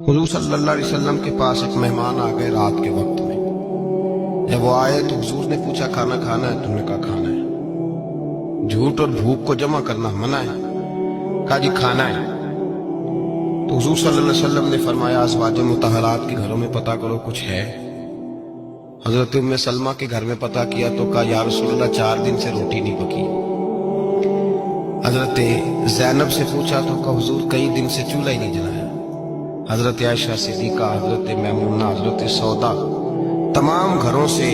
حضور صلی اللہ علیہ وسلم کے پاس ایک مہمان آ گئے رات کے وقت میں۔ جب وہ آئے تو حضور نے پوچھا کھانا کھانا ہے؟ تم نے کہا کھانا ہے۔ جھوٹ اور بھوک کو جمع کرنا منع ہے؟ کہا جی کھانا ہے۔ تو حضور صلی اللہ علیہ وسلم نے فرمایا ازواج مطہرات کے گھروں میں پتہ کرو کچھ ہے۔ حضرت ام سلمہ کے گھر میں پتہ کیا تو کہا یا رسول اللہ 4 دن سے روٹی نہیں پکی۔ حضرت زینب سے پوچھا تو کہا حضور کئی دن سے چولہا ہی نہیں جلایا۔ حضرت عائشہ صدیقہ، حضرت میمونہ، حضرت سودا، تمام گھروں سے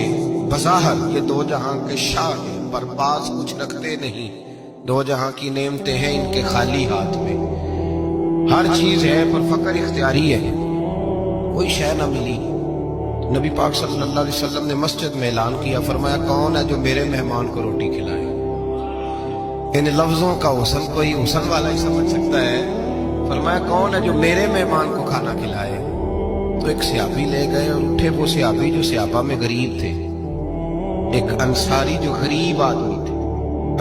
بظاہر یہ دو جہاں کے شاہ ہیں، پر باز کچھ رکھتے نہیں۔ دو جہاں کی نعمتیں ہیں ان کے خالی ہاتھ میں، ہر چیز ہے پر فقر اختیاری ہے، کوئی شے نہ ملی۔ نبی پاک صلی اللہ علیہ وسلم نے مسجد میں اعلان کیا، فرمایا کون ہے جو میرے مہمان کو روٹی کھلائے؟ ان لفظوں کا حسن کوئی حسن والا ہی سمجھ سکتا ہے۔ فرمایا کون ہے جو میرے مہمان کو کھانا کھلائے؟ تو ایک صحابی لے گئے اور اٹھے، وہ صحابی جو صحابہ میں غریب تھے، ایک انصاری جو غریب آدمی تھے،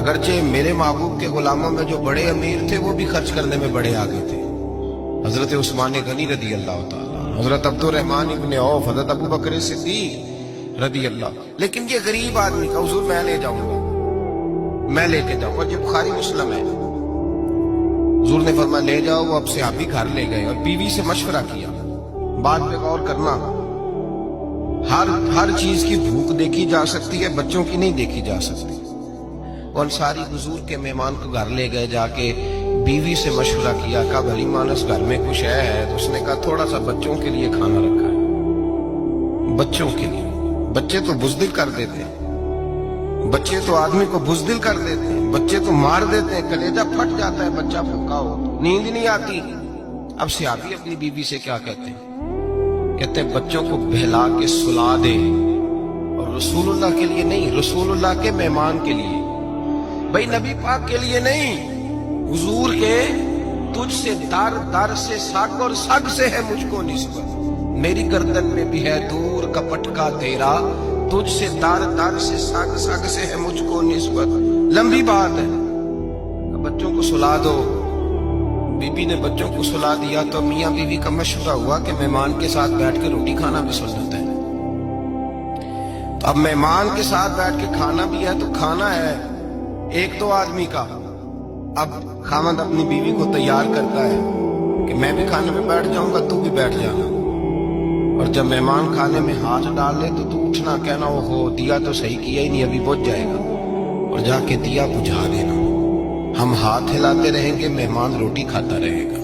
اگرچہ میرے محبوب کے غلاموں میں جو بڑے امیر تھے وہ بھی خرچ کرنے میں بڑے آگے تھے، حضرت عثمان غنی رضی اللہ تعالیٰ، حضرت عبد الرحمن ابن عوف، حضرت ابو بکر صدیق رضی اللہ۔ لیکن یہ غریب آدمی کا حضور میں لے جاؤں گا، میں لے کے جاؤں گا، یہ بخاری مسلم ہے۔ حضور نے فرمایا لے جاؤ۔ وہ اب صحابی گھر لے گئے اور بیوی سے مشورہ کیا، بات پہ غور کرنا، ہر چیز کی بھوک دیکھی جا سکتی ہے، بچوں کی نہیں دیکھی جا سکتی۔ وہ انصاری حضور کے مہمان کو گھر لے گئے، جا کے بیوی سے مشورہ کیا، کہا بھلی مانس گھر میں کچھ ہے؟ تو اس نے کہا تھوڑا سا بچوں کے لیے کھانا رکھا ہے۔ بچوں کے لیے؟ بچے تو بزدل کر دیتے ہیں، بچے تو آدمی کو بزدل کر دیتے ہیں، بچے تو مار دیتے ہیں، کلیجہ پھٹ جاتا ہے بچہ بھوکا ہو، نیند نہیں آتی۔ اب صحابی اپنی بیوی سے کیا کہتے ہیں؟ کہتے ہیں بچوں کو بہلا کے سلا دے، اور رسول اللہ کے لیے نہیں، رسول اللہ کے مہمان کے لیے، بھائی نبی پاک کے لیے نہیں، حضور کے تجھ سے در در سے سگ اور سگ سے ہے مجھ کو نسبت، میری گردن میں بھی ہے دور کا پٹکا تیرا، تجھ سے در در سے سگ سگ سے ہے مجھ کو نسبت۔ لمبی بات ہے، بچوں کو سلا دو۔ بی بی نے بچوں کو سلا دیا تو میاں بیوی کا مشورہ ہوا کہ مہمان کے ساتھ بیٹھ کے روٹی کھانا بھی سنت ہے۔ تو اب مہمان کے ساتھ بیٹھ کے کھانا بھی ہے تو کھانا ہے ایک دو آدمی کا۔ اب خاوند اپنی بیوی کو تیار کرتا ہے کہ میں بھی کھانے میں بیٹھ جاؤں گا، تو بھی بیٹھ جانا، اور جب مہمان کھانے میں ہاتھ ڈال لے تو اٹھنا، کہنا وہ ہو دیا تو صحیح کیا ہی نہیں، ابھی بجھ جائے گا، اور جا کے دیا بجھا دینا۔ ہم ہاتھ ہلاتے رہیں گے، مہمان روٹی کھاتا رہے گا۔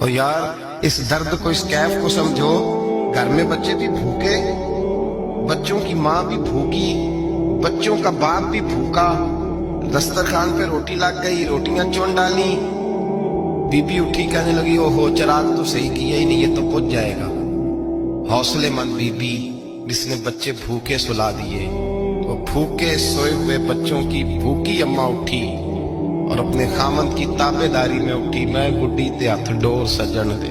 اور یار اس درد کو، اس کیف کو سمجھو، گھر میں بچے بھی بھوکے، بچوں کی ماں بھی بھوکی، بچوں کا باپ بھی بھوکا، دسترخوان پہ روٹی لگ گئی، روٹیاں چون ڈالی، بی بی اٹھی کہنے لگی او ہو چراغ تو صحیح کیا ہی نہیں، یہ تو بجھ جائے گا۔ حوصلے مند بی بی جس نے بچے بھوکے سلا دیے، وہ بھوکے سوئے ہوئے بچوں کی بھوکی اماں اٹھی اور اپنے خامند کی تابے داری میں اٹھی، میں گڈی تے ہاتھ ڈور سجن دے،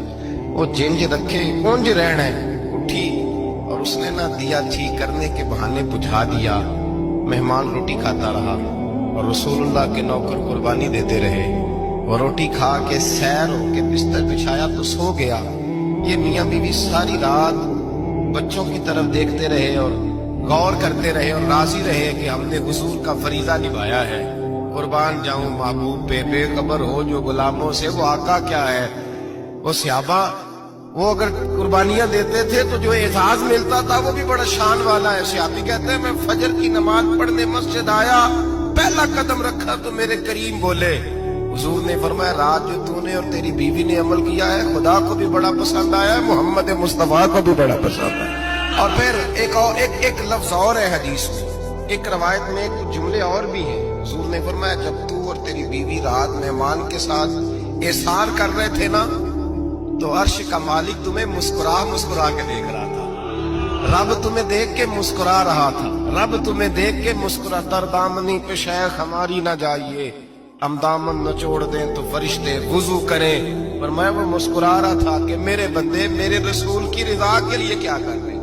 وہ جنج رکھے کونج رہنا ہے، اٹھی اور اس نے نہ دیا ٹھیک کرنے کے بہانے بجھا دیا۔ مہمان روٹی کھاتا رہا اور رسول اللہ کے نوکر قربانی دیتے رہے، وہ روٹی کھا کے سیر ہو کے بستر بچھایا تو سو گیا۔ یہ میاں بیوی ساری رات بچوں کی طرف دیکھتے رہے اور غور کرتے رہے اور راضی رہے کہ ہم نے حضور کا فریضہ نبھایا ہے۔ قربان جاؤں محبوب پہ، بے خبر ہو جو غلاموں سے، وہ آقا کیا ہے۔ وہ صحابہ وہ اگر قربانیاں دیتے تھے تو جو اعزاز ملتا تھا وہ بھی بڑا شان والا ہے۔ صحابی کہتے ہیں میں فجر کی نماز پڑھنے مسجد آیا، پہلا قدم رکھا تو میرے کریم بولے، حضور نے فرمایا رات جو تو نے اور تیری بیوی نے عمل کیا ہے خدا کو بھی بڑا پسند آیا ہے، محمد مصطفیٰ کو بھی بڑا پسند ہے۔ اور پھر ایک لفظ اور ہے حدیث میں، ایک روایت میں کچھ جملے اور بھی ہیں۔ حضور نے فرمایا جب تو اور تیری بیوی رات مہمان کے ساتھ احسان کر رہے تھے نا تو عرش کا مالک تمہیں مسکرا کے دیکھ رہا تھا، رب تمہیں دیکھ کے مسکرا رہا تھا، رب تمہیں دیکھ کے مسکرا۔ در دامنی پہ شیخ ہماری نہ جائیے، ہم دامن نہ چھوڑ دیں تو فرشتے وضو کریں، پر میں وہ مسکرا رہا تھا کہ میرے بندے میرے رسول کی رضا کے لیے کیا کر رہے ہیں۔